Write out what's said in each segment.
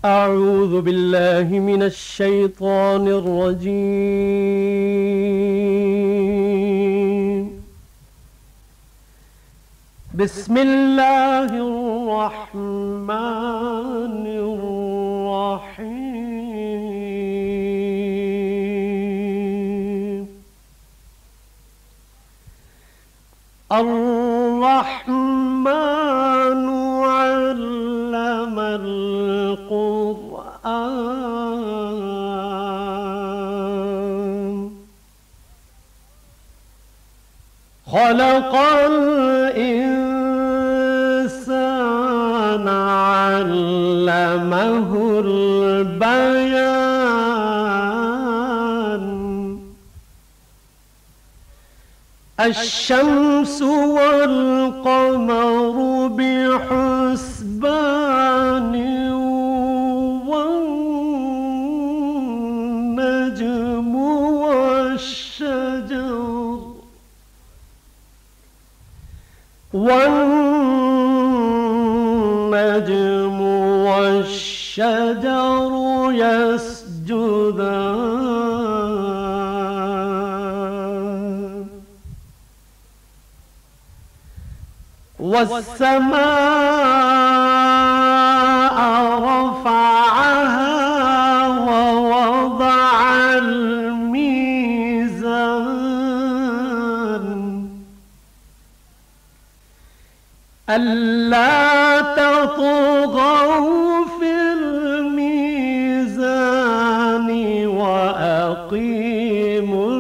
أعوذ بالله من الشيطان الرجيم. بسم الله الرحمن الرحيم. الرحمن علم القرآن خلق الإنسان علمه البيان. الشمس والقمر بحسبان والنجم والشجر يسجدان. والسماء رفعها ووضع الميزان ألا تطغوا في الميزان وأقيموا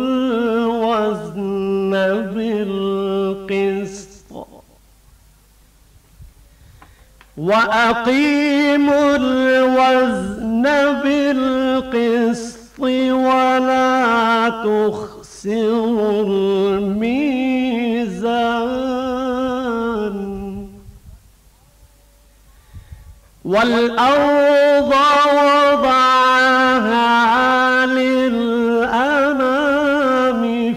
الوزن بالقسط ولا تخسروا الميزان. والأرض وضعها للأنام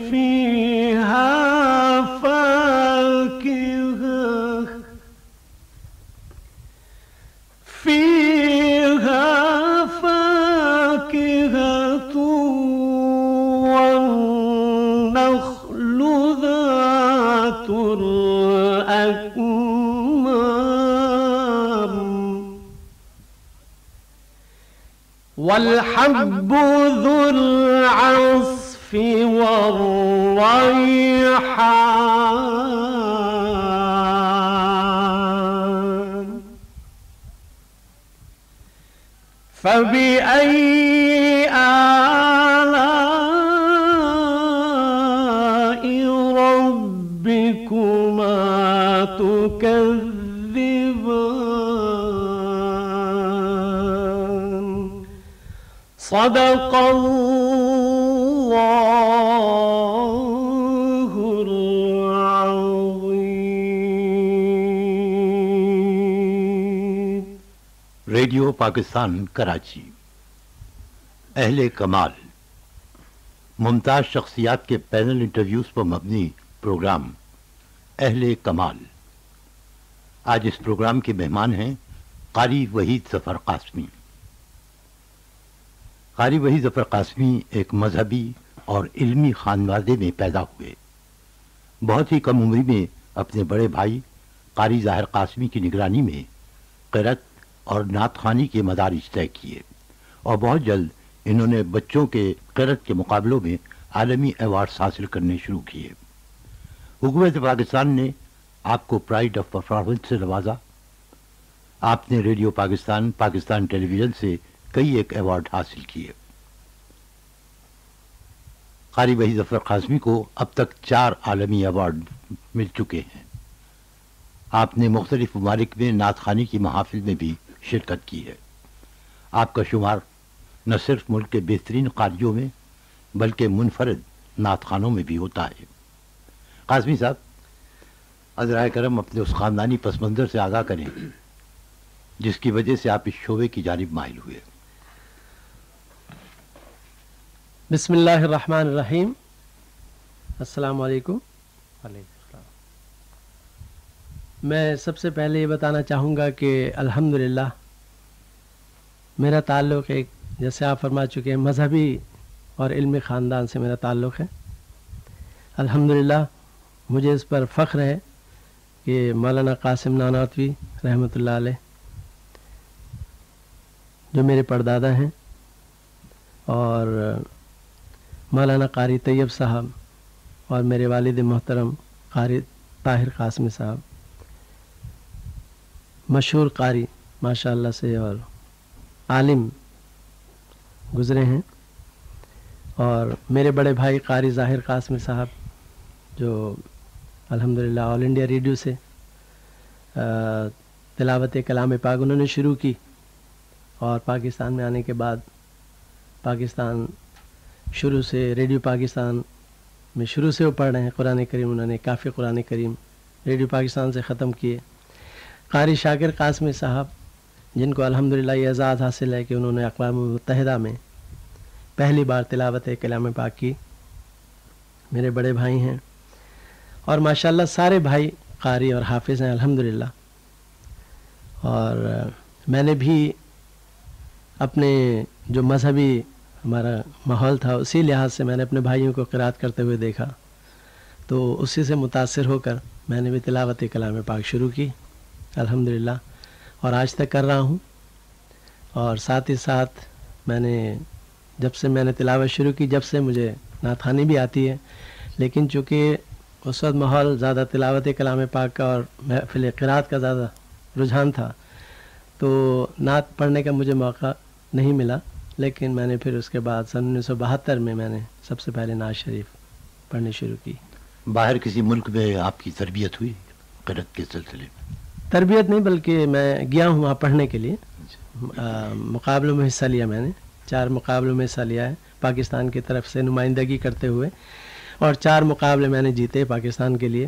فيها فاكهة والنخل ذات الأكمام والحب ذو العصف والريحان. فبأي آلاء ربكما تكذبان. صدق الله العظيم. ریڈیو پاکستان کراچی. اہل کمال ممتاز شخصیات کے پینل انٹرویوز پر مبنی پروگرام اہل کمال. آج اس پروگرام کے مہمان ہیں قاری وحید ظفر قاسمی. قاری وحید ظفر قاسمی ایک مذہبی اور علمی خاندان میں پیدا ہوئے. بہت ہی کم عمری میں اپنے بڑے بھائی قاری ظاہر قاسمی کی نگرانی میں قرأت اور نعت خوانی کے مدارج طے کیے اور بہت جلد انہوں نے بچوں کے قرأت کے مقابلوں میں عالمی ایوارڈز حاصل کرنے شروع کیے. حکومت پاکستان نے آپ کو پرائڈ آف پرفارمنس سے نوازا. آپ نے ریڈیو پاکستان، پاکستان ٹیلی ویژن سے کئی ایک ایوارڈ حاصل کیے. قاری وحید ظفر قاسمی کو اب تک 4 عالمی ایوارڈ مل چکے ہیں. آپ نے مختلف ممالک میں نعت خوانی کی محافل میں بھی شرکت کی ہے. آپ کا شمار نہ صرف ملک کے بہترین قاریوں میں بلکہ منفرد نعت خوانوں میں بھی ہوتا ہے. قاسمی صاحب، عذرائے کرم اپنے اس خاندانی پس منظر سے آگاہ کریں جس کی وجہ سے آپ اس شعبے کی جانب مائل ہوئے. بسم اللہ الرحمن الرحیم. السلام علیکم. میں سب سے پہلے یہ بتانا چاہوں گا کہ الحمدللہ میرا تعلق ایک جیسے آپ فرما چکے ہیں مذہبی اور علمی خاندان سے میرا تعلق ہے. الحمدللہ مجھے اس پر فخر ہے کہ مولانا قاسم نانوتوی رحمۃ اللہ علیہ جو میرے پردادا ہیں اور مولانا قاری طیب صاحب اور میرے والد محترم قاری طاہر قاسمی صاحب مشہور قاری ماشاء اللہ سے اور عالم گزرے ہیں. اور میرے بڑے بھائی قاری ظاہر قاسمی صاحب جو الحمدللہ آل انڈیا ریڈیو سے تلاوت کلام پاک انہوں نے شروع کی اور پاکستان میں آنے کے بعد پاکستان شروع سے ریڈیو پاکستان میں شروع سے وہ پڑھ رہے ہیں. قرآن کریم انہوں نے کافی قرآن کریم ریڈیو پاکستان سے ختم کیے. قاری شاکر قاسمی صاحب جن کو الحمدللہ یہ اعزاز حاصل ہے کہ انہوں نے اقوام متحدہ میں پہلی بار تلاوت کلام پاک کی، میرے بڑے بھائی ہیں. اور ماشاءاللہ سارے بھائی قاری اور حافظ ہیں الحمدللہ. اور میں نے بھی اپنے جو مذہبی ہمارا ماحول تھا اسی لحاظ سے میں نے اپنے بھائیوں کو قرات کرتے ہوئے دیکھا، تو اسی سے متاثر ہو کر میں نے بھی تلاوت کلام پاک شروع کی الحمدللہ، اور آج تک کر رہا ہوں. اور ساتھ ہی ساتھ میں نے جب سے میں نے تلاوت شروع کی جب سے مجھے نعت خوانی بھی آتی ہے، لیکن چونکہ اس وقت ماحول زیادہ تلاوت کلام پاک کا اور محفل قرات کا زیادہ رجحان تھا تو نعت پڑھنے کا مجھے موقع نہیں ملا. لیکن میں نے پھر اس کے بعد سن 1972 میں نے سب سے پہلے نعت شریف پڑھنی شروع کی. باہر کسی ملک میں آپ کی تربیت ہوئی قرات کے سلسلے میں؟ تربیت نہیں بلکہ میں گیا ہوں وہاں پڑھنے کے لیے. مقابلوں میں حصہ لیا، میں نے 4 مقابلوں میں حصہ لیا ہے پاکستان کی طرف سے نمائندگی کرتے ہوئے، اور 4 مقابلے میں نے جیتے پاکستان کے لیے،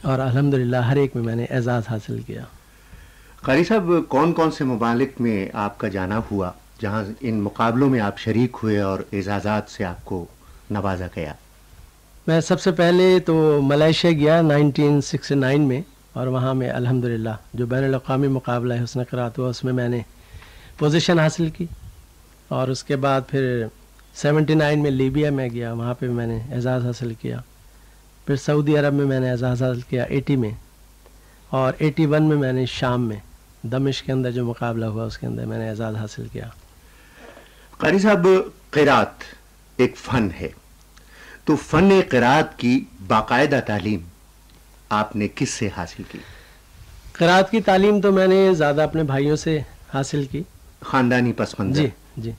اور الحمدللہ ہر ایک میں میں نے اعزاز حاصل کیا. قاری صاحب کون کون سے ممالک میں آپ کا جانا ہوا جہاں ان مقابلوں میں آپ شریک ہوئے اور اعزازات سے آپ کو نوازا گیا؟ میں سب سے پہلے تو ملائیشیا گیا 1969 میں، اور وہاں میں الحمدللہ جو بین الاقوامی مقابلہ ہے حسن قرات ہوا اس میں میں نے پوزیشن حاصل کی. اور اس کے بعد پھر 79 میں لیبیا میں گیا، وہاں پہ میں نے اعزاز حاصل کیا. پھر سعودی عرب میں نے اعزاز حاصل کیا 80 میں، اور 81 میں نے شام میں دمشق کے اندر جو مقابلہ ہوا اس کے اندر میں نے اعزاز حاصل کیا. قاری صاحب قرات ایک فن ہے، تو فن قرات کی باقاعدہ تعلیم آپ نے کس سے حاصل کی؟ قرات کی تعلیم تو میں نے زیادہ اپنے بھائیوں سے حاصل کی، خاندانی پس منظر؟ جی.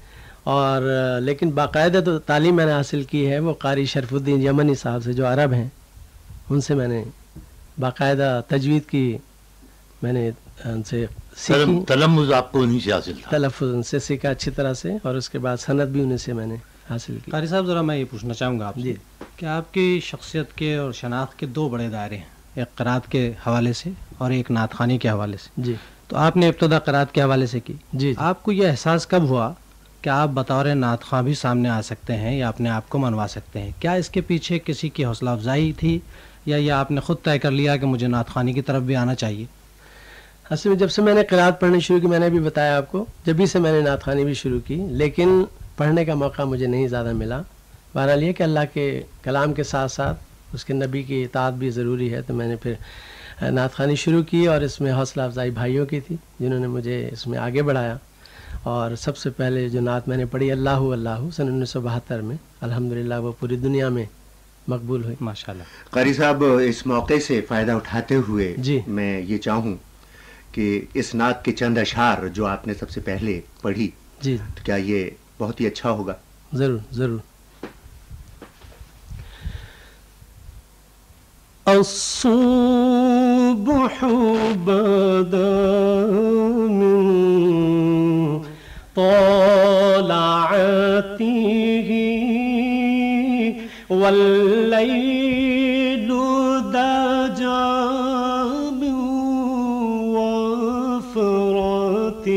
اور لیکن باقاعدہ تو تعلیم میں نے حاصل کی ہے وہ قاری شرف الدین یمنی صاحب سے جو عرب ہیں، ان سے میں نے باقاعدہ تجوید کی میں نے ان سے سیکھی. تلمذ آپ کو انہیں سے حاصل تھا؟ تلفظ ان سے سیکھا اچھی طرح سے، اور اس کے بعد سند بھی انہیں سے میں نے حاصل کی. قاری صاحب ذرا میں یہ پوچھنا چاہوں گا آپ سے کہ آپ کی شخصیت کے اور شناخت کے 2 بڑے دائرے ہیں، ایک قرات کے حوالے سے اور ایک نعت خوانی کے حوالے سے. جی. تو آپ نے ابتدا قرات کے حوالے سے کی. جی. آپ کو یہ احساس کب ہوا کہ آپ بطور نعت خواں بھی سامنے آ سکتے ہیں یا اپنے آپ کو منوا سکتے ہیں؟ کیا اس کے پیچھے کسی کی حوصلہ افزائی تھی یا یہ آپ نے خود طے کر لیا کہ مجھے نعت خوانی کی طرف بھی آنا چاہیے؟ اصل میں جب سے میں نے قرات پڑھنی شروع کی، میں نے بھی بتایا آپ کو، جبھی سے میں نے نعت خوانی بھی شروع کی، لیکن پڑھنے کا موقع مجھے نہیں زیادہ ملا. بہرحال یہ کہ اللہ کے کلام کے ساتھ ساتھ اس کے نبی کی اطاعت بھی ضروری ہے، تو میں نے پھر نعت خوانی شروع کی، اور اس میں حوصلہ افزائی بھائیوں کی تھی جنہوں نے مجھے اس میں آگے بڑھایا. اور سب سے پہلے جو نعت میں نے پڑھی اللہ اللہ سن 1972 میں، الحمدللہ وہ پوری دنیا میں مقبول ہوئی ماشاءاللہ. قاری صاحب اس موقع سے فائدہ اٹھاتے ہوئے جی میں یہ چاہوں کہ اس نعت کے چند اشعار جو آپ نے سب سے پہلے پڑھی، جی تو کیا یہ بہت ہی اچھا ہوگا؟ ضرور ضرور. الصبح بدا من طلعته والليل دجى من وفرته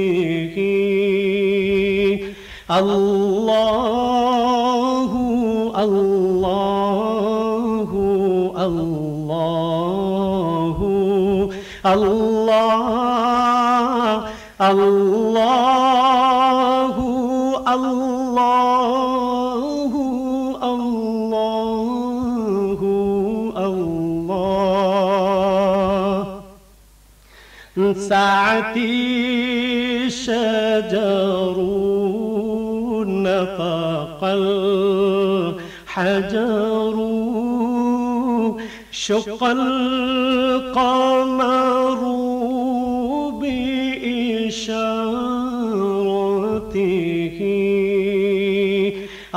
الله الله الله الله الله اللہ اللہ اللہ ساعتی شجر نفق الحجر شق القمر بإشارته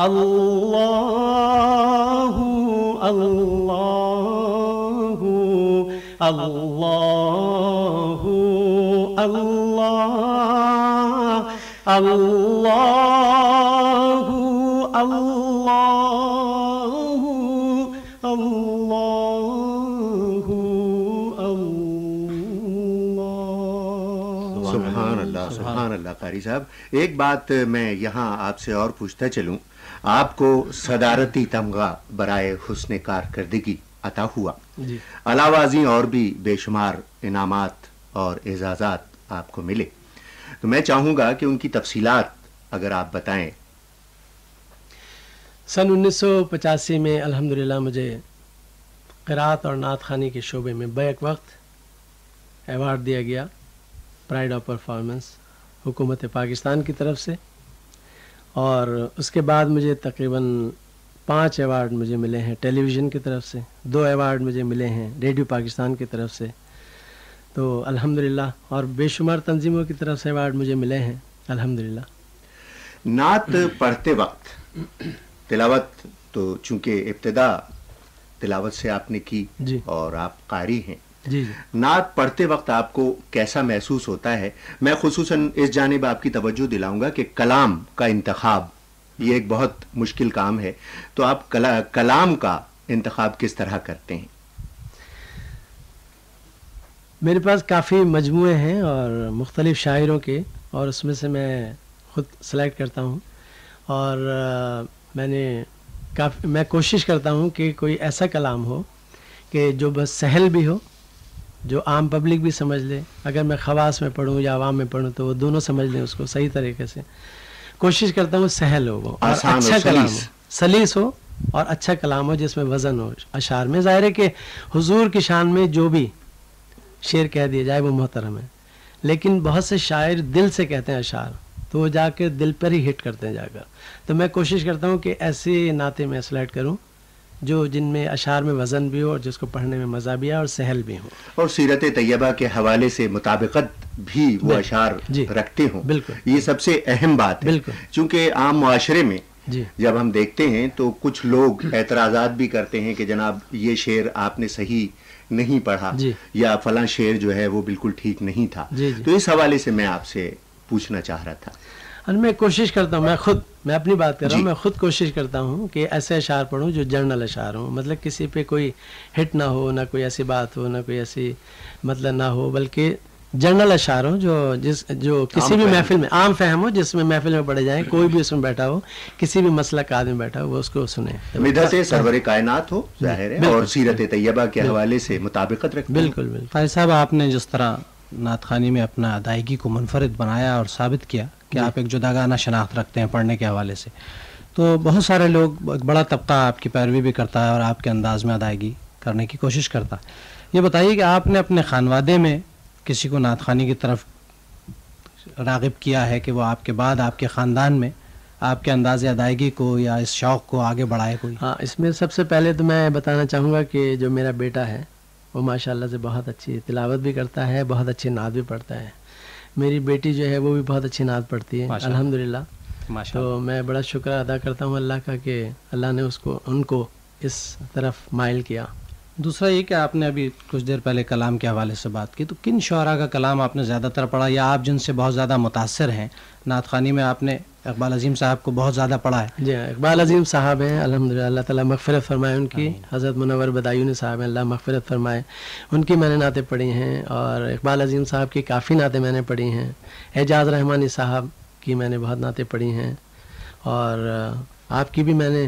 اللہ اللہ اللہ اللہ اللہ اللہ سبحان اللہ سبحان اللہ۔ قاری صاحب، ایک بات میں یہاں آپ سے اور پوچھتا چلوں، آپ کو صدارتی تمغہ برائے حسن کارکردگی عطا ہوا، جی، علاوہ ازیں اور بھی بے شمار انعامات اور اعزازات آپ کو ملے، تو میں چاہوں گا کہ ان کی تفصیلات اگر آپ بتائیں۔ سن 1985 میں الحمدللہ مجھے قرات اور نعت خوانی کے شعبے میں بیک وقت ایوارڈ دیا گیا، پرائڈ آف پرفارمنس، حکومت پاکستان کی طرف سے، اور اس کے بعد مجھے تقریباً 5 ایوارڈ مجھے ملے ہیں ٹیلی ویژن کی طرف سے، 2 ایوارڈ مجھے ملے ہیں ریڈیو پاکستان کی طرف سے، تو الحمدللہ، اور بے شمار تنظیموں کی طرف سے ایوارڈ مجھے ملے ہیں الحمدللہ۔ نعت پڑھتے وقت تلاوت تو چونکہ ابتدا تلاوت سے آپ نے کی، جی، اور آپ قاری ہیں، جی جی، نعت پڑھتے وقت آپ کو کیسا محسوس ہوتا ہے؟ میں خصوصاً اس جانب آپ کی توجہ دلاؤں گا کہ کلام کا انتخاب یہ ایک بہت مشکل کام ہے، تو آپ کلام کا انتخاب کس طرح کرتے ہیں؟ میرے پاس کافی مجموعے ہیں اور مختلف شاعروں کے، اور اس میں سے میں خود سلیکٹ کرتا ہوں، اور میں کوشش کرتا ہوں کہ کوئی ایسا کلام ہو کہ جو بس سہل بھی ہو، جو عام پبلک بھی سمجھ لے، اگر میں خواص میں پڑھوں یا عوام میں پڑھوں تو وہ دونوں سمجھ لیں اس کو صحیح طریقے سے۔ کوشش کرتا ہوں سہل ہو وہ، اور اچھا کلام ہو، سلیس ہو، اور اچھا کلام ہو جس میں وزن ہو اشعار میں۔ ظاہر ہے کہ حضور کی شان میں جو بھی شعر کہہ دیا جائے وہ محترم ہے، لیکن بہت سے شاعر دل سے کہتے ہیں اشعار، تو وہ جا کے دل پر ہی ہٹ کرتے ہیں جا کر، تو میں کوشش کرتا ہوں کہ ایسی نعتیں میں سلیکٹ کروں جو جن میں اشعار میں وزن بھی ہو اور جس کو پڑھنے میں مزہ بھی آئے اور سہل بھی ہو، اور سیرت طیبہ کے حوالے سے مطابقت بھی وہ اشعار جی، رکھتے ہوں، بالکل، یہ سب سے اہم بات ہے، بالکل، چونکہ عام معاشرے میں جی، جب ہم دیکھتے ہیں تو کچھ لوگ اعتراضات بھی کرتے ہیں کہ جناب یہ شعر آپ نے صحیح نہیں پڑھا، جی، یا فلاں شعر جو ہے وہ بالکل ٹھیک نہیں تھا، جی، جی، تو اس حوالے سے میں آپ سے پوچھنا چاہ رہا تھا۔ اور میں کوشش کرتا ہوں، میں اپنی بات کر رہا ہوں، جی، میں خود کوشش کرتا ہوں کہ ایسے اشعار پڑھوں جو جرنل اشعار ہوں، مطلب کسی پہ کوئی ہٹ نہ ہو، نہ کوئی ایسی بات ہو، نہ کوئی ایسی مطلب نہ ہو، بلکہ جرنل اشعار ہوں جو کسی بھی محفل میں عام فہم ہو، جس میں محفل میں پڑھے جائیں، کوئی بھی اس میں بیٹھا ہو، کسی بھی مسلک کا آدمی بیٹھا ہو، وہ اس کو سنے، مدحت سرور کائنات ہو ظاہر ہے، اور سیرت طیبہ کے حوالے سے مطابقت رکھتے ہیں۔ بالکل بالکل۔ فائز صاحب، آپ نے جس طرح نعت خوانی میں اپنا ادائیگی کو منفرد بنایا اور ثابت کیا کہ آپ ایک جداگانہ شناخت رکھتے ہیں پڑھنے کے حوالے سے، تو بہت سارے لوگ، ایک بڑا طبقہ آپ کی پیروی بھی کرتا ہے اور آپ کے انداز میں ادائیگی کرنے کی کوشش کرتا ہے۔ یہ بتائیے کہ آپ نے اپنے خانوادے میں کسی کو نعت خوانی کی طرف راغب کیا ہے کہ وہ آپ کے بعد آپ کے خاندان میں آپ کے انداز ادائیگی کو یا اس شوق کو آگے بڑھائے کوئی؟ ہاں، اس میں سب سے پہلے تو میں بتانا چاہوں گا کہ جو میرا بیٹا ہے وہ ماشاءاللہ سے بہت اچھی تلاوت بھی کرتا ہے، بہت اچھی نعت بھی پڑھتا ہے۔ میری بیٹی جو ہے وہ بھی بہت اچھی نعت پڑھتی ہے الحمدللہ، تو میں بڑا شکر ادا کرتا ہوں اللہ کا کہ اللہ نے ان کو اس طرف مائل کیا۔ دوسرا یہ کہ آپ نے ابھی کچھ دیر پہلے کلام کے حوالے سے بات کی، تو کن شعراء کا کلام آپ نے زیادہ تر پڑھا، یا آپ جن سے بہت زیادہ متاثر ہیں نعت خوانی میں؟ آپ نے اقبال عظیم صاحب کو بہت زیادہ پڑھا ہے؟ جی ہاں، اقبال عظیم صاحب ہیں الحمدللہ، اللہ تعالیٰ مغفرت فرمائے ان کی، حضرت منور بدایونی صاحب ہیں، اللہ مغفرت فرمائے، ان کی میں نے نعتیں پڑھی ہیں، اور اقبال عظیم صاحب کی کافی نعتیں میں نے پڑھی ہیں، اعجاز رحمانی صاحب کی میں نے بہت نعتیں پڑھی ہیں، اور آپ کی بھی میں نے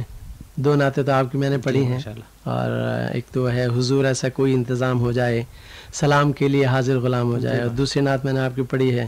2 نعتیں تو آپ کی میں نے پڑھی ہیں، اور ایک تو ہے حضور ایسا کوئی انتظام ہو جائے، سلام کے لیے حاضر غلام ہو جائے، اور دوسری نعت میں نے آپ کی پڑھی ہے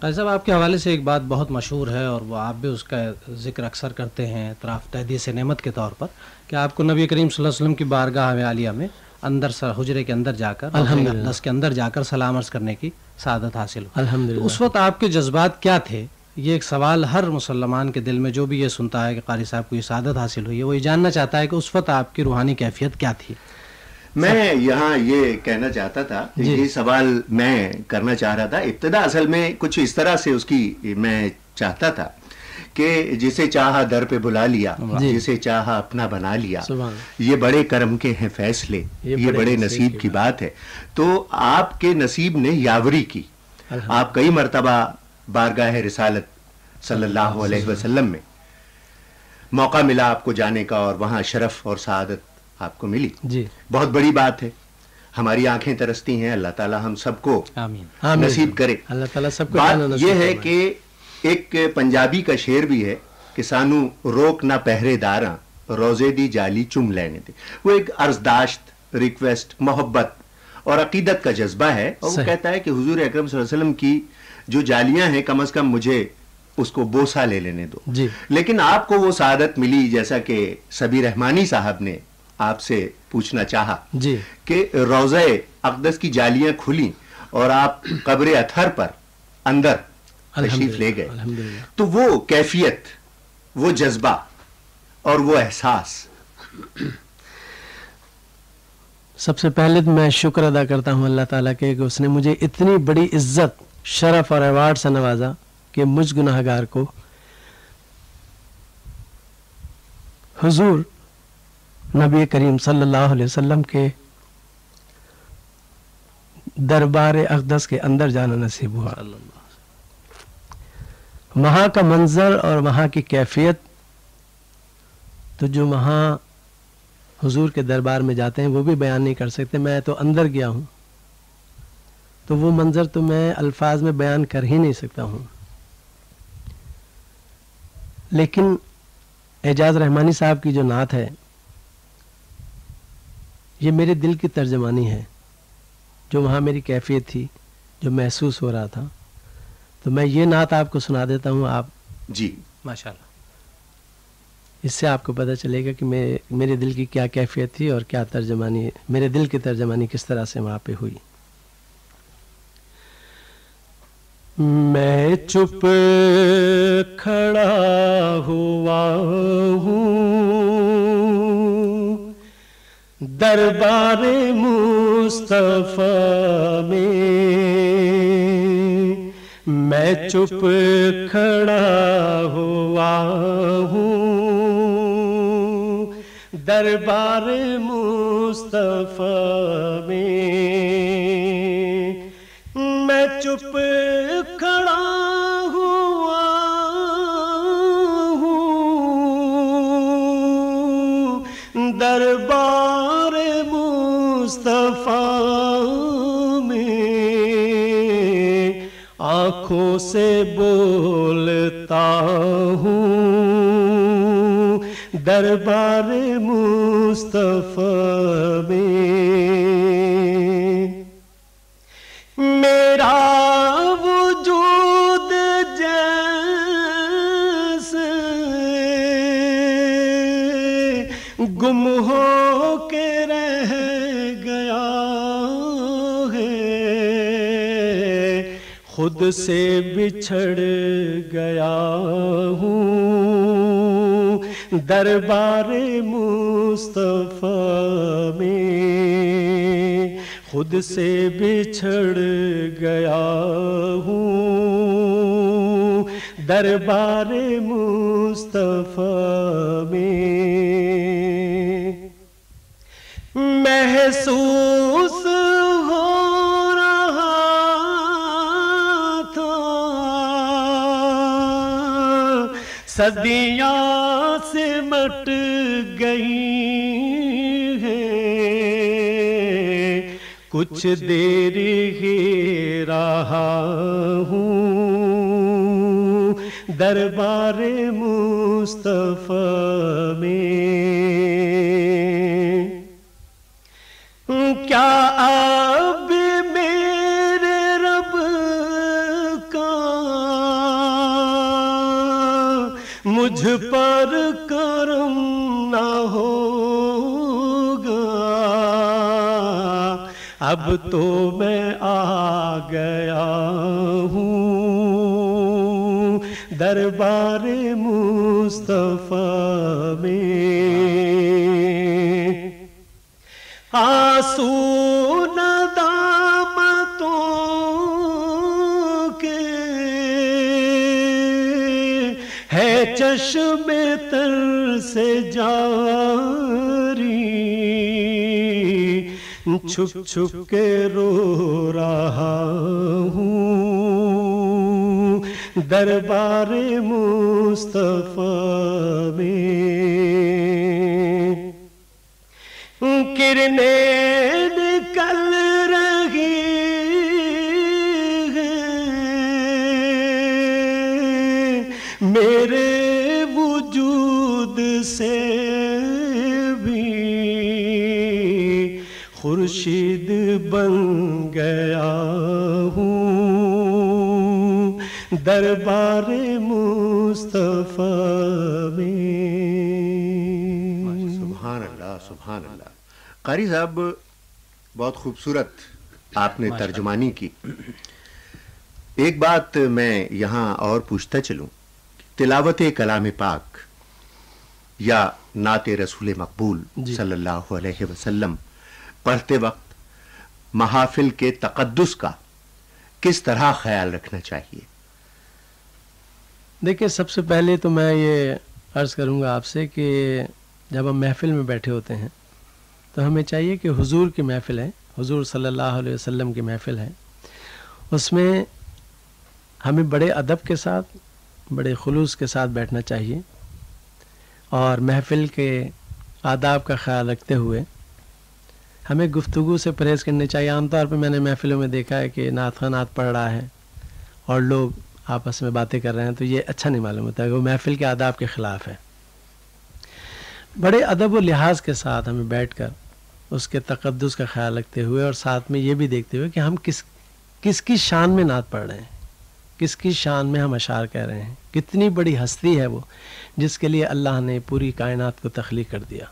قاری صاحب آپ کے حوالے سے ایک بات بہت مشہور ہے اور وہ آپ بھی اس کا ذکر اکثر کرتے ہیں اعتراف تحدیث نعمت کے طور پر کہ آپ کو نبی کریم صلی اللہ علیہ وسلم کی بارگاہ عالیہ میں اندر حجرے کے اندر جا کر اقدس کے اندر جا کر سلام عرض کرنے کی سعادت حاصل ہوئی۔ الحمدللہ۔ اس وقت آپ کے جذبات کیا تھے؟ یہ ایک سوال ہر مسلمان کے دل میں جو بھی یہ سنتا ہے کہ قاری صاحب کو یہ سعادت حاصل ہوئی ہے وہ یہ جاننا چاہتا ہے کہ اس وقت آپ کی روحانی کیفیت کیا تھی؟ میں یہاں یہ کہنا چاہتا تھا، یہ سوال میں کرنا چاہ رہا تھا۔ ابتدا اصل میں کچھ اس طرح سے اس کی میں چاہتا تھا کہ جسے چاہا در پہ بلا لیا، جسے چاہا اپنا بنا لیا، یہ بڑے کرم کے ہیں فیصلے، یہ بڑے نصیب کی بات ہے۔ تو آپ کے نصیب نے یاوری کی، آپ کئی مرتبہ بارگاہ رسالت صلی اللہ علیہ وسلم میں موقع ملا آپ کو جانے کا، اور وہاں شرف اور سعادت آپ کو ملی۔ جی بہت بڑی بات ہے، ہماری آنکھیں ترستی ہیں، اللہ تعالی ہم سب کو آمین نصیب کرے۔ اللہ تعالیٰ سب کو بات یہ ہے کہ ایک پنجابی کا شعر بھی ہے کہ سانو روک نہ پہرے داراں روزے دی جالی چم لینے دے۔ وہ ایک عرضداشت، ریکویسٹ، محبت اور عقیدت کا جذبہ ہے، اور وہ کہتا ہے کہ حضور اکرم صلی اللہ علیہ وسلم کی جو جالیاں ہیں کم از کم مجھے اس کو بوسہ لے لینے دو۔ جی لیکن آپ کو وہ سعادت ملی جیسا کہ سبیر رحمانی صاحب نے آپ سے پوچھنا چاہا جی کہ روضہ اقدس کی جالیاں کھلیں اور آپ قبر اطہر پر اندر تشریف لے گئے، الحمدللہ۔ تو وہ کیفیت، وہ جذبہ اور وہ احساس۔ سب سے پہلے تو میں شکر ادا کرتا ہوں اللہ تعالیٰ کے کہ اس نے مجھے اتنی بڑی عزت، شرف اور ایوارڈ سے نوازا کہ مجھ گناہ گار کو حضور نبی کریم صلی اللہ علیہ وسلم کے دربار اقدس کے اندر جانا نصیب ہوا۔ وہاں کا منظر اور وہاں کی کیفیت تو جو وہاں حضور کے دربار میں جاتے ہیں وہ بھی بیان نہیں کر سکتے۔ میں تو اندر گیا ہوں تو وہ منظر تو میں الفاظ میں بیان کر ہی نہیں سکتا ہوں۔ لیکن اعجاز رحمانی صاحب کی جو نعت ہے یہ میرے دل کی ترجمانی ہے، جو وہاں میری کیفیت تھی، جو محسوس ہو رہا تھا۔ تو میں یہ نعت آپ کو سنا دیتا ہوں، آپ جی ماشاءاللہ، اس سے آپ کو پتہ چلے گا کہ میرے دل کی کیا کیفیت تھی اور کیا ترجمانی، میرے دل کی ترجمانی کس طرح سے وہاں پہ ہوئی۔ میں چپ کھڑا ہوا ہوں دربار مصطفیٰ میں چپ کھڑا ہوا ہوں دربار مصطفیٰ میں چپ کھڑا ہوا ہوں دربار مصطفیٰ میں آنکھوں سے بولتا ہوں دربار مصطفیٰ میں میرا وجود جیسے گم ہو کے رہ گیا ہے خود سے بچھڑ گیا ہوں دربار مصطفیٰ میں خود سے بچھڑ گیا ہوں دربار مصطفیٰ میں محسوس ہو رہا تھا صدیاں سمٹ گئی کچھ دیر ہی رہا ہوں دربار مصطفیٰ میں کیا اب مجھ پر کرم نہ ہوگا، اب تو میں آ گیا ہوں دربار مصطفیٰ میں، آنسو ندامتوں کے ہے چشم تر سے جاری، چھپ چھپ کے رو رہا ہوں دربار مصطفیٰ میں، کرنیں نکل رہی ہیں میرے وجود سے بھی، خورشید بن گیا ہوں دربار مصطفیٰ میں۔ سبحان اللہ سبحان اللہ۔ قاری صاحب بہت خوبصورت آپ نے ترجمانی کی۔ ایک بات میں یہاں اور پوچھتا چلوں، تلاوت کلام پاک یا نعت رسول مقبول صلی اللہ علیہ وسلم پڑھتے وقت محافل کے تقدس کا کس طرح خیال رکھنا چاہیے؟ دیکھیں، سب سے پہلے تو میں یہ عرض کروں گا آپ سے کہ جب ہم محفل میں بیٹھے ہوتے ہیں تو ہمیں چاہیے کہ حضور کی محفل ہے، حضور صلی اللہ علیہ وسلم کی محفل ہے، اس میں ہمیں بڑے ادب کے ساتھ، بڑے خلوص کے ساتھ بیٹھنا چاہیے، اور محفل کے آداب کا خیال رکھتے ہوئے ہمیں گفتگو سے پرہیز کرنی چاہیے۔ عام طور پہ میں نے محفلوں میں دیکھا ہے کہ نعت خواں نعت پڑھ رہا ہے اور لوگ آپس میں باتیں کر رہے ہیں، تو یہ اچھا نہیں معلوم ہوتا ہے، وہ محفل کے آداب کے خلاف ہے۔ بڑے ادب و لحاظ کے ساتھ ہمیں بیٹھ کر اس کے تقدس کا خیال رکھتے ہوئے، اور ساتھ میں یہ بھی دیکھتے ہوئے کہ ہم کس کی شان میں نعت پڑھ رہے ہیں، کس کی شان میں ہم اشعار کہہ رہے ہیں، کتنی بڑی ہستی ہے وہ جس کے لیے اللہ نے پوری کائنات کو تخلیق کر دیا۔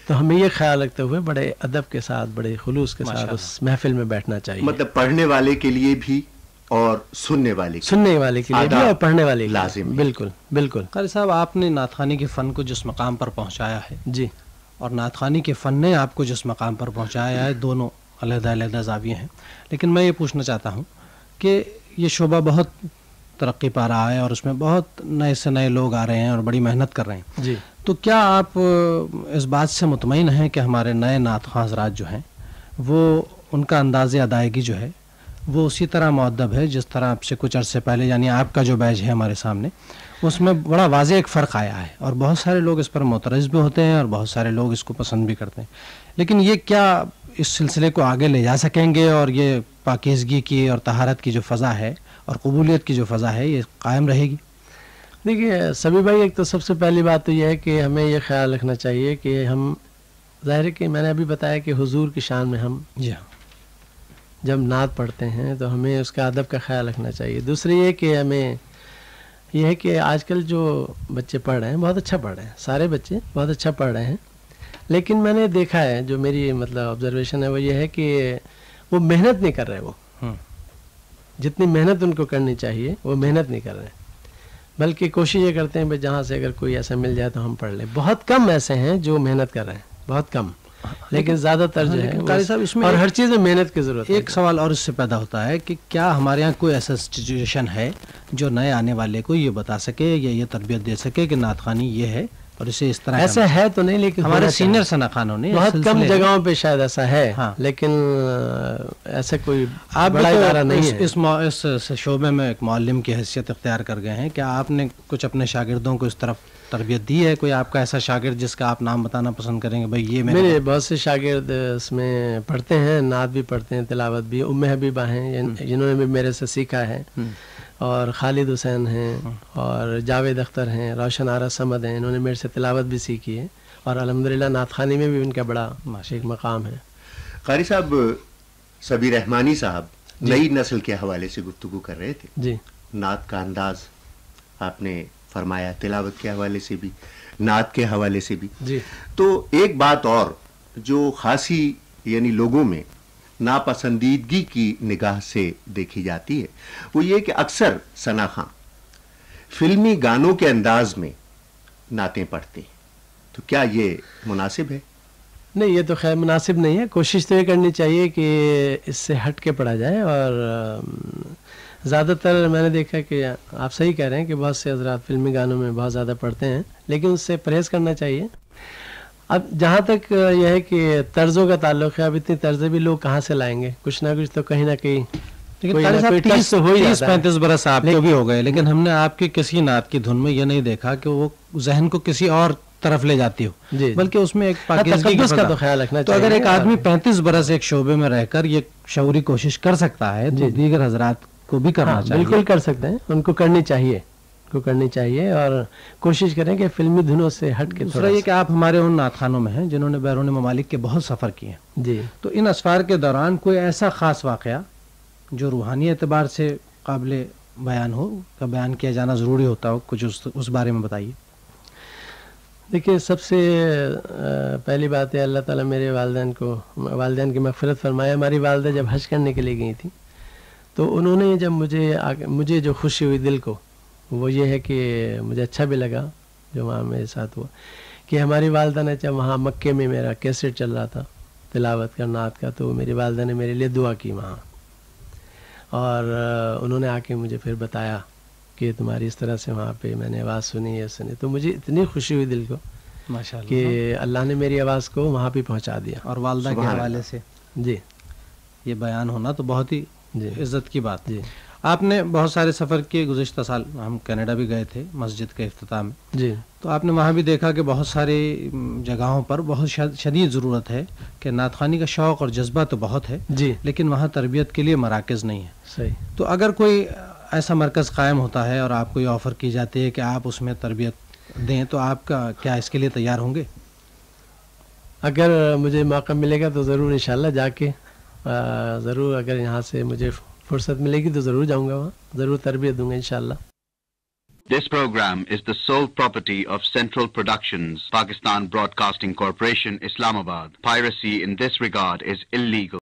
تو ہمیں یہ خیال رکھتے ہوئے بڑے ادب کے ساتھ، بڑے خلوص کے ساتھ اس محفل میں بیٹھنا چاہیے۔ مطلب پڑھنے والے کے لیے بھی اور سننے والے کے لیے بھی اور پڑھنے والے کے لیے لازم ہے۔ بالکل بالکل۔ قاری صاحب، آپ نے نعت خوانی کے فن کو جس مقام پر پہنچایا ہے، جی، اور نعت خوانی کے فن نے آپ کو جس مقام پر پہنچایا ہے، دونوں علیحدہ علیحدہ زاویے ہیں، لیکن میں یہ پوچھنا چاہتا ہوں کہ یہ شعبہ بہت ترقی پا رہا ہے اور اس میں بہت نئے سے نئے لوگ آ رہے ہیں اور بڑی محنت کر رہے ہیں، جی، تو کیا آپ اس بات سے مطمئن ہیں کہ ہمارے نئے نعت خواں حضرات جو ہیں وہ ان کا انداز ادائیگی جو ہے وہ اسی طرح مؤدب ہے جس طرح آپ سے کچھ عرصے پہلے، یعنی آپ کا جو بیچ ہے ہمارے سامنے، اس میں بڑا واضح ایک فرق آیا ہے، اور بہت سارے لوگ اس پر معترض بھی ہوتے ہیں اور بہت سارے لوگ اس کو پسند بھی کرتے ہیں، لیکن یہ کیا اس سلسلے کو آگے لے جا سکیں گے، اور یہ پاکیزگی کی اور طہارت کی جو فضا ہے اور قبولیت کی جو فضا ہے یہ قائم رہے گی؟ دیکھیے سبھی بھائی، ایک تو سب سے پہلی بات تو یہ ہے کہ ہمیں یہ خیال رکھنا چاہیے کہ ہم، ظاہر ہے کہ میں نے ابھی بتایا کہ حضور کی شان میں ہم جی ہاں، جب نعت پڑھتے ہیں تو ہمیں اس کا ادب کا خیال رکھنا چاہیے۔ دوسری یہ کہ ہمیں یہ ہے کہ آج کل جو بچے پڑھ رہے ہیں بہت اچھا پڑھ رہے ہیں، سارے بچے بہت اچھا پڑھ رہے ہیں، لیکن میں نے دیکھا ہے، جو میری مطلب آبزرویشن ہے وہ یہ ہے کہ وہ محنت نہیں کر رہے، وہ جتنی محنت ان کو کرنی چاہیے وہ محنت نہیں کر رہے ہیں، بلکہ کوشش یہ کرتے ہیں بھائی جہاں سے اگر کوئی ایسا مل جائے تو ہم پڑھ لیں۔ بہت کم ایسے ہیں جو محنت کر رہے ہیں، بہت کم، لیکن زیادہ تر جو ہے، قاری صاحب اس میں اور ہر چیز میں محنت کی ضرورت ہے۔ ایک سوال اور اس سے پیدا ہوتا ہے کہ کیا ہمارے یہاں کوئی ایسا انسٹیٹیوشن ہے جو نئے آنے والے کو یہ بتا سکے یا یہ تربیت دے سکے کہ نعت خوانی یہ ہے اور اسے اس طرح ایسا ہے تو نہیں، لیکن ہمارے سینئر ثنا خانوں نے بہت کم جگہوں پہ شاید ایسا ہے، لیکن ایسا کوئی بڑا ادارہ نہیں ہے۔ اس شعبے میں ایک معلم کی حیثیت اختیار کر گئے ہیں، کیا آپ نے کچھ اپنے شاگردوں کو اس طرف تربیت دی ہے؟ کوئی آپ کا ایسا شاگرد جس کا آپ نام بتانا پسند کریں گے بھائی یہ میرے بہت سے شاگرد اس میں پڑھتے ہیں، نعت بھی پڑھتے ہیں، تلاوت بھی۔ ام حبیبہ ہیں جنہوں نے بھی میرے سے سیکھا ہے، اور خالد حسین ہیں، اور جاوید اختر ہیں، روشن آرا سمد ہیں، انہوں نے میرے سے تلاوت بھی سیکھی ہے، اور الحمدللہ نعت خوانی میں بھی ان کا بڑا ایک مقام ہے۔ قاری صاحب، سبی رحمانی صاحب نئی نسل کے حوالے سے گفتگو کر رہے تھے، جی، نعت کا انداز آپ نے فرمایا تلاوت کے حوالے سے بھی, نعت کے حوالے سے بھی. جی. تو ایک بات اور جو خاصی یعنی لوگوں میں ناپسندیدگی کی نگاہ سے دیکھی جاتی ہے وہ یہ کہ اکثر ثنا خان فلمی گانوں کے انداز میں نعتیں پڑھتے ہیں, تو کیا یہ مناسب ہے؟ نہیں, یہ تو خیر مناسب نہیں ہے. کوشش تو یہ کرنی چاہیے کہ اس سے ہٹ کے پڑھا جائے, اور زیادہ تر میں نے دیکھا کہ آپ صحیح کہہ رہے ہیں کہ بہت سے حضرات فلمی گانوں میں بہت زیادہ پڑھتے ہیں, لیکن اس سے پرہیز کرنا چاہیے. اب جہاں تک یہ ہے کہ طرزوں کا تعلق ہے, اب اتنی طرزیں بھی لوگ کہاں سے لائیں گے, کچھ نہ کچھ تو کہیں نہ کہیں. لیکن 30-35 برس آپ کے بھی ہو گئے, لیکن ہم نے آپ کی کسی نعت کی دھن میں یہ نہیں دیکھا کہ وہ ذہن کو کسی اور طرف لے جاتی ہو, بلکہ اس میں ایک پاکیزگی کا تو خیال رکھنا چاہیے. تو اگر ایک آدمی 35 برس ایک شعبے میں رہ کر یہ شعوری کوشش کر سکتا ہے تو دیگر حضرات کو بھی کرنا چاہیے. بالکل کر سکتے ہیں, ان کو کرنی چاہیے اور کوشش کریں کہ فلمی دھنوں سے ہٹ کے. دوسرا یہ کہ آپ ہمارے ان نعت خانوں میں ہیں جنہوں نے بیرون ممالک کے بہت سفر کیے ہیں. جی. تو ان اسفار کے دوران کوئی ایسا خاص واقعہ جو روحانی اعتبار سے قابل بیان ہو, کا بیان کیا جانا ضروری ہوتا ہو, کچھ اس بارے میں بتائیے. دیکھیے, سب سے پہلی بات ہے اللہ تعالیٰ میرے والدین کی مغفرت فرمائے. ہماری والدہ جب حج کرنے کے لیے گئی تھیں تو انہوں نے جب مجھے جو خوشی ہوئی دل کو, وہ یہ ہے کہ مجھے اچھا بھی لگا جو وہاں میرے ساتھ ہوا, کہ ہماری والدہ نے جب وہاں مکے میں میرا کیسٹ چل رہا تھا تلاوت کا نعت کا, تو میری والدہ نے میرے لیے دعا کی وہاں, اور انہوں نے آ کے مجھے پھر بتایا کہ تمہاری اس طرح سے وہاں پہ میں نے آواز سنی ہے سنی. تو مجھے اتنی خوشی ہوئی دل کو ماشاءاللہ کہ اللہ نے میری آواز کو وہاں پہ پہنچا دیا. اور والدہ کے حوالے سے جی یہ بیان ہونا تو بہت ہی عزت کی بات. جی. آپ نے بہت سارے سفر کیے, گزشتہ سال ہم کینیڈا بھی گئے تھے مسجد کے افتتاح میں. جی. تو آپ نے وہاں بھی دیکھا کہ بہت ساری جگہوں پر بہت شدید ضرورت ہے کہ نعت خوانی کا شوق اور جذبہ تو بہت ہے, جی, لیکن وہاں تربیت کے لیے مراکز نہیں ہے. صحیح. تو اگر کوئی ایسا مرکز قائم ہوتا ہے اور آپ کو یہ آفر کی جاتی ہے کہ آپ اس میں تربیت دیں, تو آپ کا کیا اس کے لیے تیار ہوں گے؟ اگر مجھے موقع ملے گا تو ضرور انشاءاللہ جا کے ضرور, اگر یہاں سے مجھے فرصت ملے گی تو ضرور جاؤں گا, وہاں ضرور تربیت دوں گا انشاءاللہ. This program is the sole property of Central Productions, Pakistan Broadcasting Corporation, Islamabad. Piracy in this regard is illegal.